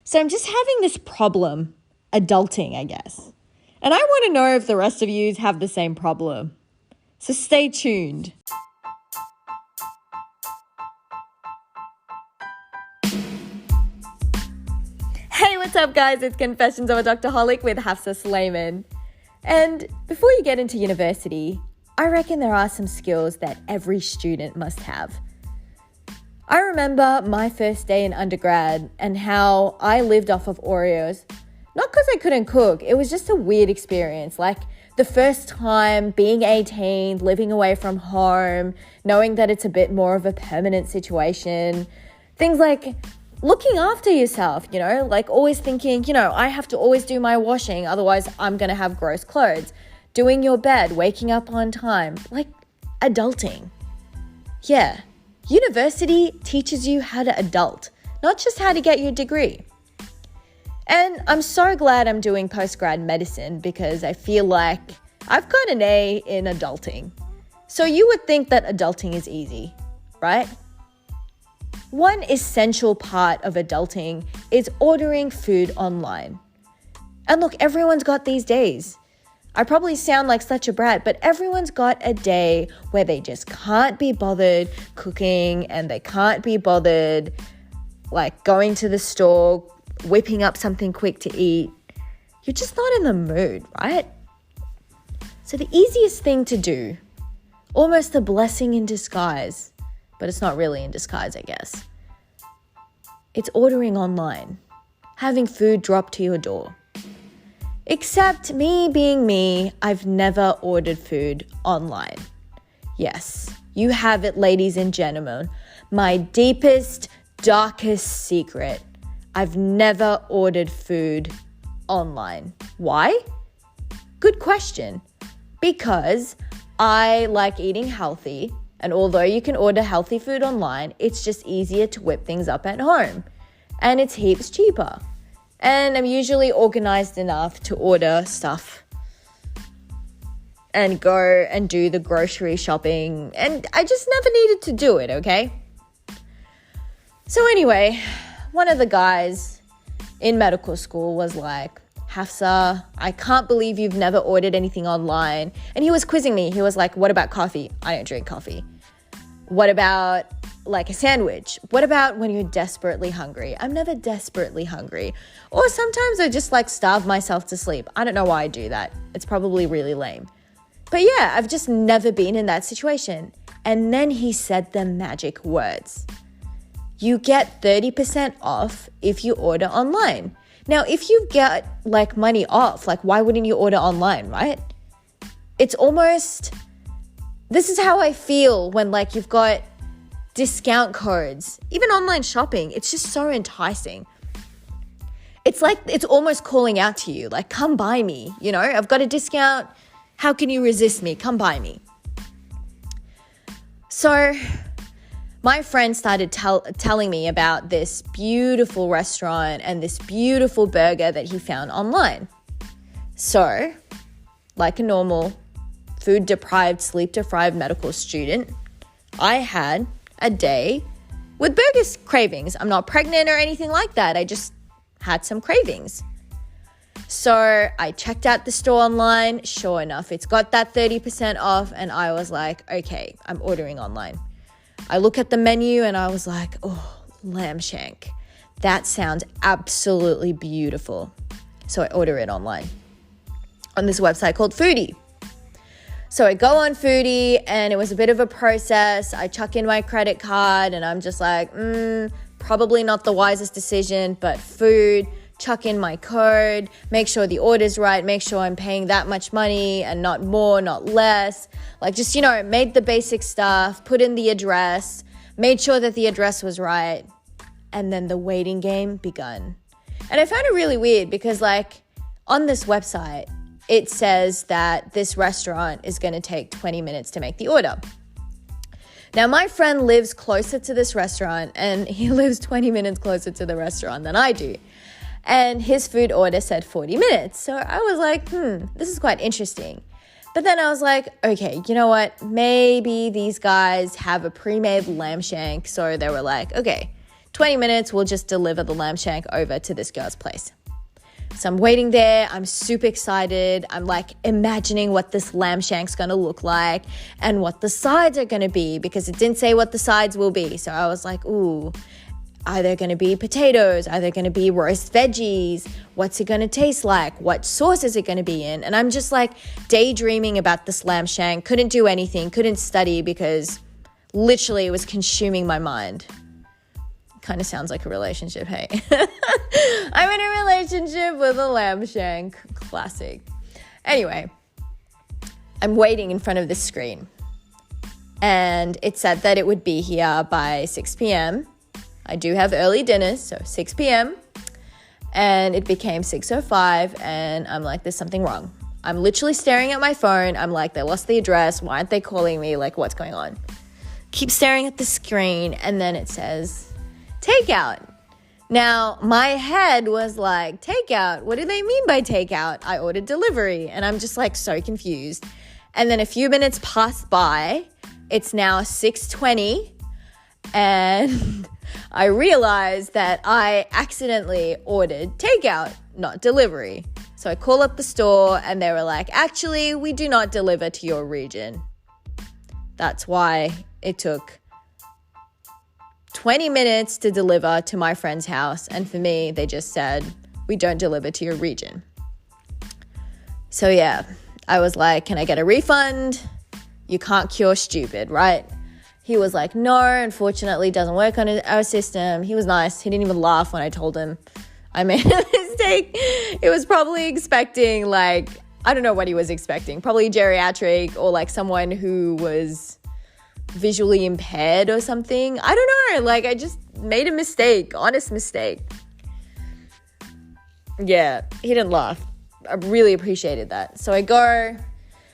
So I'm just having this problem, adulting, I guess. And I want to know if the rest of you have the same problem. So stay tuned. Hey, what's up, guys? It's Confessions of a Doctorholic with Hafsa Sulaiman. And before you get into university, I reckon there are some skills that every student must have. I remember my first day in undergrad and how I lived off of Oreos. Not because I couldn't cook, it was just a weird experience. Like the first time being 18, living away from home, knowing that it's a bit more of a permanent situation. Things like looking after yourself, like always thinking, I have to always do my washing, otherwise I'm going to have gross clothes. Doing your bed, waking up on time, like adulting. Yeah. University teaches you how to adult, not just how to get your degree. And I'm so glad I'm doing postgrad medicine because I feel like I've got an A in adulting. So you would think that adulting is easy, right? One essential part of adulting is ordering food online. And look, everyone's got these days. I probably sound like such a brat, but everyone's got a day where they just can't be bothered cooking and they can't be bothered like going to the store, whipping up something quick to eat. You're just not in the mood, right? So the easiest thing to do, almost a blessing in disguise, but it's not really in disguise, I guess. It's ordering online, having food dropped to your door. Except me being me, I've never ordered food online. Yes, you have it, ladies and gentlemen. My deepest, darkest secret. I've never ordered food online. Why? Good question. Because I like eating healthy, and although you can order healthy food online, it's just easier to whip things up at home. And it's heaps cheaper. And I'm usually organized enough to order stuff and go and do the grocery shopping. And I just never needed to do it, okay? So anyway, one of the guys in medical school was like, Hafsa, I can't believe you've never ordered anything online. And he was quizzing me. He was like, what about coffee? I don't drink coffee. What about like a sandwich? What about when you're desperately hungry? I'm never desperately hungry. Or sometimes I just like starve myself to sleep. I don't know why I do that. It's probably really lame. But yeah, I've just never been in that situation. And then he said the magic words. You get 30% off if you order online. Now, if you get like money off, like why wouldn't you order online, right? It's almost, this is how I feel when like you've got discount codes, even online shopping. It's just so enticing. It's like, it's almost calling out to you, like, come buy me, I've got a discount. How can you resist me? Come buy me. So my friend started telling me about this beautiful restaurant and this beautiful burger that he found online. So, like a normal food-deprived, sleep-deprived medical student, I had a day with burger cravings. I'm not pregnant or anything like that. I just had some cravings. So I checked out the store online. Sure enough, it's got that 30% off. And I was like, okay, I'm ordering online. I look at the menu and I was like, oh, lamb shank. That sounds absolutely beautiful. So I order it online on this website called Foody. So I go on Foody and it was a bit of a process. I chuck in my credit card and I'm just like, probably not the wisest decision, but food, chuck in my code, make sure the order's right, make sure I'm paying that much money and not more, not less. Like just, made the basic stuff, put in the address, made sure that the address was right. And then the waiting game begun. And I found it really weird because like on this website, it says that this restaurant is going to take 20 minutes to make the order. Now, my friend lives closer to this restaurant and he lives 20 minutes closer to the restaurant than I do. And his food order said 40 minutes. So I was like, this is quite interesting. But then I was like, okay, you know what? Maybe these guys have a pre-made lamb shank. So they were like, okay, 20 minutes, we'll just deliver the lamb shank over to this girl's place. So I'm waiting there. I'm super excited. I'm like imagining what this lamb shank's going to look like and what the sides are going to be, because it didn't say what the sides will be. So I was like, ooh, are there going to be potatoes? Are there going to be roast veggies? What's it going to taste like? What sauce is it going to be in? And I'm just like daydreaming about this lamb shank. Couldn't do anything. Couldn't study because literally it was consuming my mind. Kind of sounds like a relationship, hey? I'm in a relationship with a lamb shank. Classic. Anyway, I'm waiting in front of this screen. And it said that it would be here by 6 p.m. I do have early dinners, so 6 p.m. And it became 6:05, and I'm like, there's something wrong. I'm literally staring at my phone. I'm like, they lost the address. Why aren't they calling me? Like, what's going on? Keep staring at the screen, and then it says takeout. Now, my head was like, takeout? What do they mean by takeout? I ordered delivery, and I'm just like so confused. And then a few minutes passed by. It's now 6:20, and I realized that I accidentally ordered takeout, not delivery. So I call up the store, and they were like, actually, we do not deliver to your region. That's why it took 20 minutes to deliver to my friend's house. And for me, they just said, we don't deliver to your region. So yeah, I was like, can I get a refund? You can't cure stupid, right? He was like, no, unfortunately, it doesn't work on our system. He was nice. He didn't even laugh when I told him I made a mistake. It was probably expecting like, I don't know what he was expecting. Probably geriatric or like someone who was visually impaired or something. I don't know. Like I just made a mistake, honest mistake. Yeah, he didn't laugh. I really appreciated that. So I go,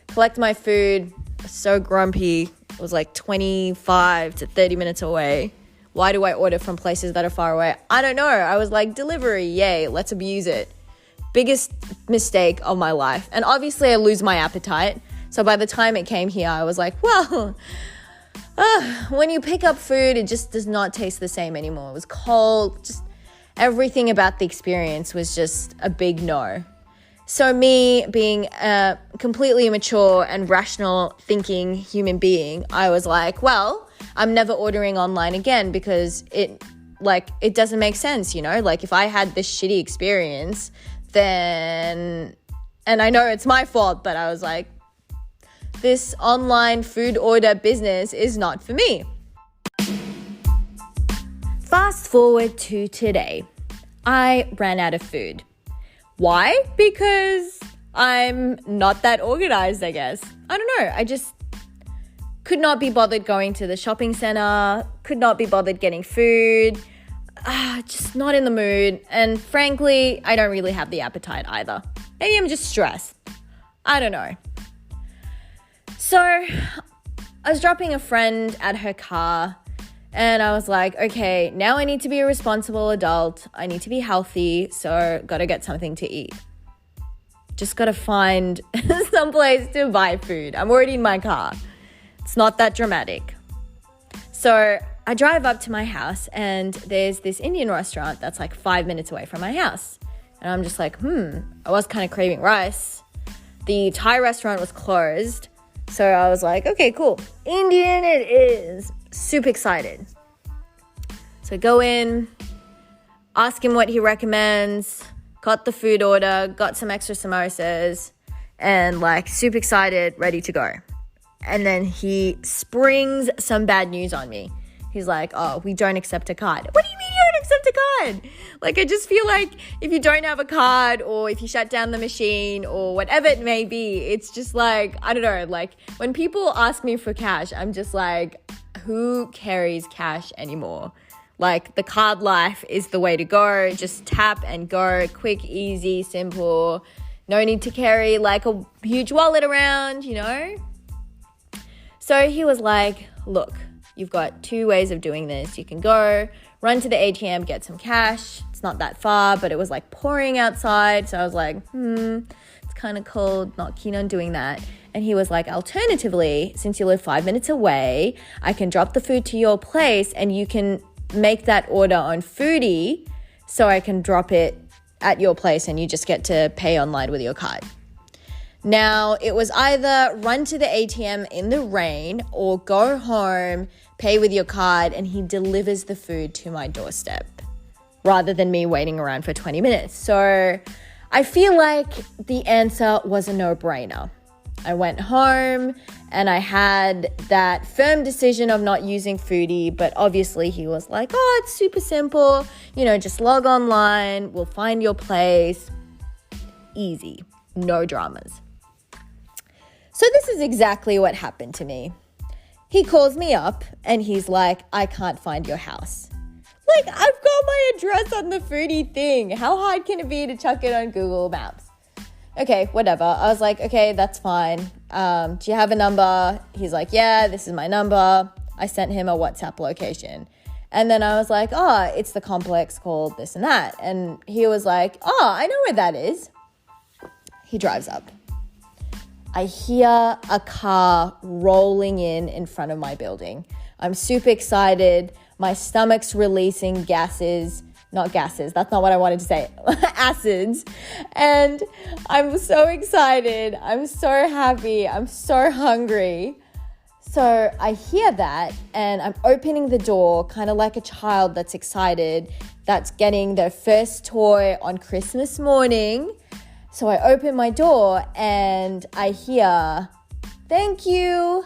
collect my food. So grumpy. It was like 25 to 30 minutes away. Why do I order from places that are far away? I don't know. I was like, delivery, yay, let's abuse it. Biggest mistake of my life. And obviously I lose my appetite. So by the time it came here, I was like, well, when you pick up food, it just does not taste the same anymore. It was cold. Just everything about the experience was just a big no. So me being a completely immature and rational thinking human being, I was like, well, I'm never ordering online again because it doesn't make sense, you know? Like if I had this shitty experience, then, and I know it's my fault, but I was like, this online food order business is not for me. Fast forward to today. I ran out of food. Why? Because I'm not that organized, I guess. I don't know. I just could not be bothered going to the shopping center, could not be bothered getting food, just not in the mood. And frankly, I don't really have the appetite either. Maybe I'm just stressed. I don't know. So I was dropping a friend at her car and I was like, okay, now I need to be a responsible adult. I need to be healthy, so got to get something to eat. Just got to find some place to buy food. I'm already in my car. It's not that dramatic. So I drive up to my house and there's this Indian restaurant that's like 5 minutes away from my house. And I'm just like, I was kind of craving rice. The Thai restaurant was closed. So I was like, okay, cool. Indian it is. Super excited. So go in, ask him what he recommends, got the food order, got some extra samosas, and like super excited, ready to go. And then he springs some bad news on me. He's like, oh, we don't accept a card. What do you mean you don't accept a card? Like, I just feel like if you don't have a card or if you shut down the machine or whatever it may be, it's just like, I don't know, like when people ask me for cash, I'm just like, who carries cash anymore? Like the card life is the way to go. Just tap and go, quick, easy, simple. No need to carry like a huge wallet around, you know? So he was like, look, you've got 2 ways of doing this. You can go, run to the ATM, get some cash. It's not that far, but it was like pouring outside. So I was like, it's kind of cold, not keen on doing that. And he was like, alternatively, since you live 5 minutes away, I can drop the food to your place and you can make that order on Foody so I can drop it at your place and you just get to pay online with your card. Now, it was either run to the ATM in the rain or go home, pay with your card, and he delivers the food to my doorstep rather than me waiting around for 20 minutes. So I feel like the answer was a no-brainer. I went home and I had that firm decision of not using Foody, but obviously he was like, oh, it's super simple. Just log online. We'll find your place. Easy. No dramas. So this is exactly what happened to me. He calls me up and he's like, I can't find your house. Like, I've got my address on the Foody thing. How hard can it be to chuck it on Google Maps? Okay, whatever. I was like, okay, that's fine. Do you have a number? He's like, yeah, this is my number. I sent him a WhatsApp location. And then I was like, oh, it's the complex called this and that. And he was like, oh, I know where that is. He drives up. I hear a car rolling in front of my building. I'm super excited. My stomach's releasing gases. Not gases. That's not what I wanted to say. Acids. And I'm so excited. I'm so happy. I'm so hungry. So I hear that and I'm opening the door kind of like a child that's excited, that's getting their first toy on Christmas morning. So I open my door and I hear, thank you,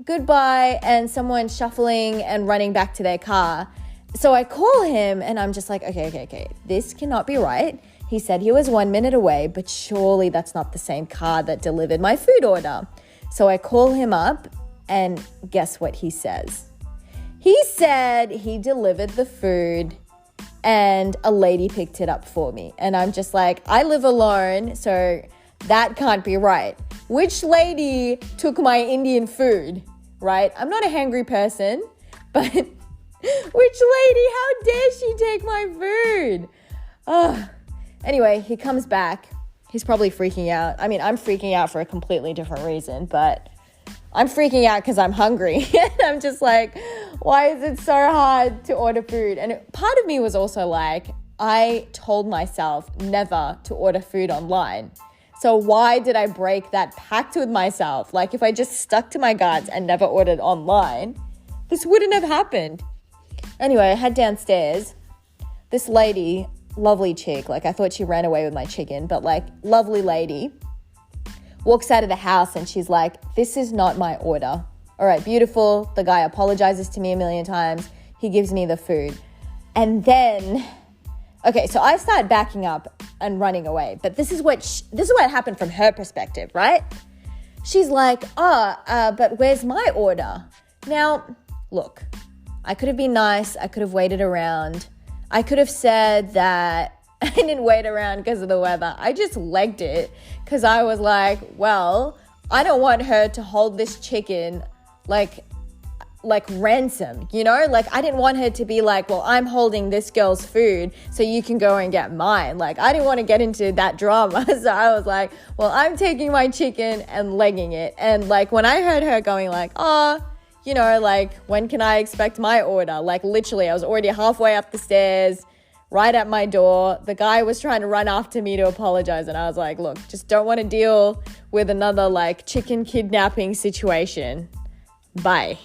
goodbye, and someone shuffling and running back to their car. So I call him and I'm just like, okay, this cannot be right. He said he was 1 minute away, but surely that's not the same car that delivered my food order. So I call him up and guess what he says? He said he delivered the food and a lady picked it up for me. And I'm just like, I live alone, so that can't be right. Which lady took my Indian food, right? I'm not a hangry person, but which lady, how dare she take my food? Anyway, he comes back. He's probably freaking out. I mean, I'm freaking out for a completely different reason, but I'm freaking out because I'm hungry. I'm just like, why is it so hard to order food? And part of me was also like, I told myself never to order food online. So why did I break that pact with myself? Like, if I just stuck to my guts and never ordered online, this wouldn't have happened. Anyway, I head downstairs. This lady, lovely chick, like I thought she ran away with my chicken, but like lovely lady, walks out of the house and she's like, this is not my order. All right, beautiful. The guy apologizes to me a million times. He gives me the food. And then, okay, so I start backing up and running away. But this is what happened from her perspective, right? She's like, but where's my order? Now, look, I could have been nice. I could have waited around. I could have said that I didn't wait around because of the weather. I just legged it because I was like, well, I don't want her to hold this chicken like ransom, Like, I didn't want her to be like, well, I'm holding this girl's food so you can go and get mine. Like, I didn't want to get into that drama. So I was like, well, I'm taking my chicken and legging it. And like, when I heard her going like, like, when can I expect my order? Like, literally, I was already halfway up the stairs, right at my door. The guy was trying to run after me to apologize. And I was like, look, just don't want to deal with another like chicken kidnapping situation. Bye.